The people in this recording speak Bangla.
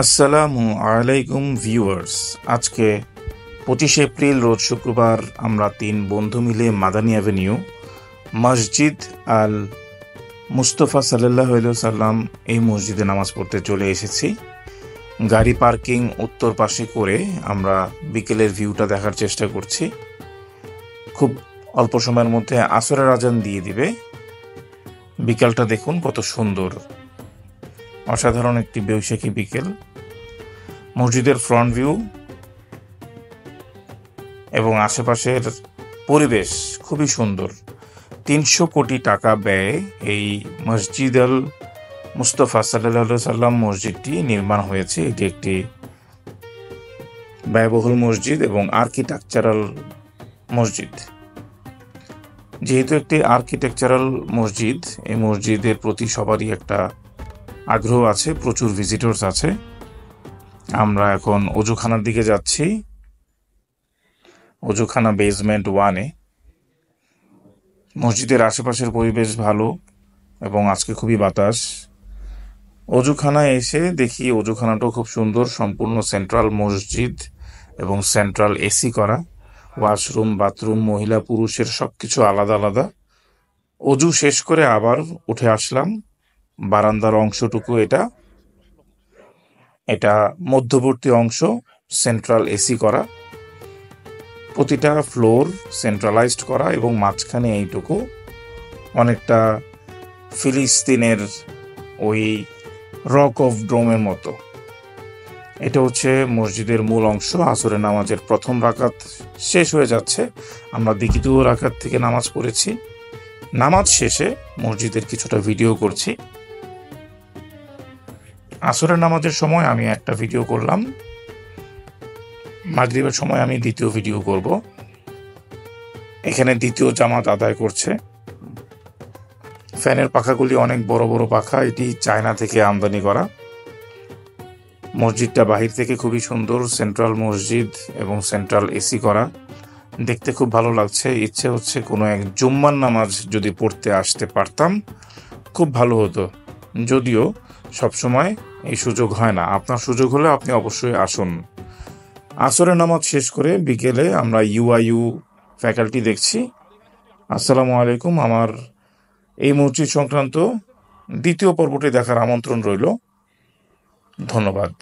আসসালামু আলাইকুম ভিউয়ার্স। আজকে 25 এপ্রিল রোজ শুক্রবার আমরা 3 বন্ধু মিলে মাদানী অ্যাভিনিউ মসজিদ আল মুস্তফা সাল্লাল্লাহু আলাইহি ওয়াসাল্লাম এই মসজিদে নামাজ পড়তে চলে এসেছি। গাড়ি পার্কিং উত্তর পাশে করে আমরা বিকেলের ভিউটা দেখার চেষ্টা করছি। খুব অল্প সময়ের মধ্যে আসরের আজান দিয়ে দিবে। বিকেলটা দেখুন কত সুন্দর, অসাধারণ একটি বৈশাখী বিকেল। মসজিদের ফ্রন্ট ভিউ এবং আশেপাশের পরিবেশ খুবই সুন্দর। 300 কোটি টাকা ব্যয়ে এই মসজিদ আল মুস্তফা সাল্লাল্লাহু আলাইহি ওয়াসাল্লাম মসজিদটি নির্মাণ হয়েছে। এটি একটি ব্যয়বহুল মসজিদ এবং আর্কিটেকচারাল মসজিদ। যেহেতু একটি আর্কিটেকচারাল মসজিদ, এই মসজিদের প্রতি সবারই একটা আগ্রহ আছে, প্রচুর ভিজিটর্স আছে। আমরা এখন অজুখানার দিকে যাচ্ছি। অজুখানা বেসমেন্ট 1-এ। মসজিদের আশেপাশের পরিবেশ ভালো এবং আজকে খুবই বাতাস। অজুখানায় এসে দেখি অজুখানাটাও খুব সুন্দর, সম্পূর্ণ সেন্ট্রাল মসজিদ এবং সেন্ট্রাল এসি করা। ওয়াশরুম, বাথরুম, মহিলা পুরুষের সবকিছু আলাদা আলাদা। অজু শেষ করে আবার উঠে আসলাম। বারান্দার অংশটুকু এটা মধ্যবর্তী অংশ, সেন্ট্রাল এসি করা, প্রতিটা ফ্লোর সেন্ট্রালাইজড করা এবং মাঝখানে এইটুকু অনেকটা ফিলিস্তিনের ওই রক অফ ড্রোমের মতো। এটা হচ্ছে মসজিদের মূল অংশ। আসরের নামাজের প্রথম রাকাত শেষ হয়ে যাচ্ছে। আমরা দ্বিতীয় রাকাত থেকে নামাজ পড়েছি। নামাজ শেষে মসজিদের কিছুটা ভিডিও করছি। আসরের নামাজের সময় আমি একটা ভিডিও করলাম, মাগরিবের সময় আমি দ্বিতীয় ভিডিও করব। এখানে দ্বিতীয় জামাত আদায় করছে। ফ্যানের পাখাগুলি অনেক বড় বড় পাখা, এটি চায়না থেকে আমদানি করা। মসজিদটা বাহির থেকে খুবই সুন্দর, সেন্ট্রাল মসজিদ এবং সেন্ট্রাল এসি করা, দেখতে খুব ভালো লাগছে। ইচ্ছে হচ্ছে কোনো এক জুম্মার নামাজ যদি পড়তে আসতে পারতাম, খুব ভালো হতো। যদিও সবসময় এই সুযোগ হয় না। আপনার সুযোগ হলে আপনি অবশ্যই আসুন। আসরের নামাজ শেষ করে বিকেলে আমরা ইউআইইউ ফ্যাকাল্টি দেখছি। আসসালামু আলাইকুম। আমার এই মসজিদ সংক্রান্ত দ্বিতীয় পর্বটি দেখার আমন্ত্রণ রইল। ধন্যবাদ।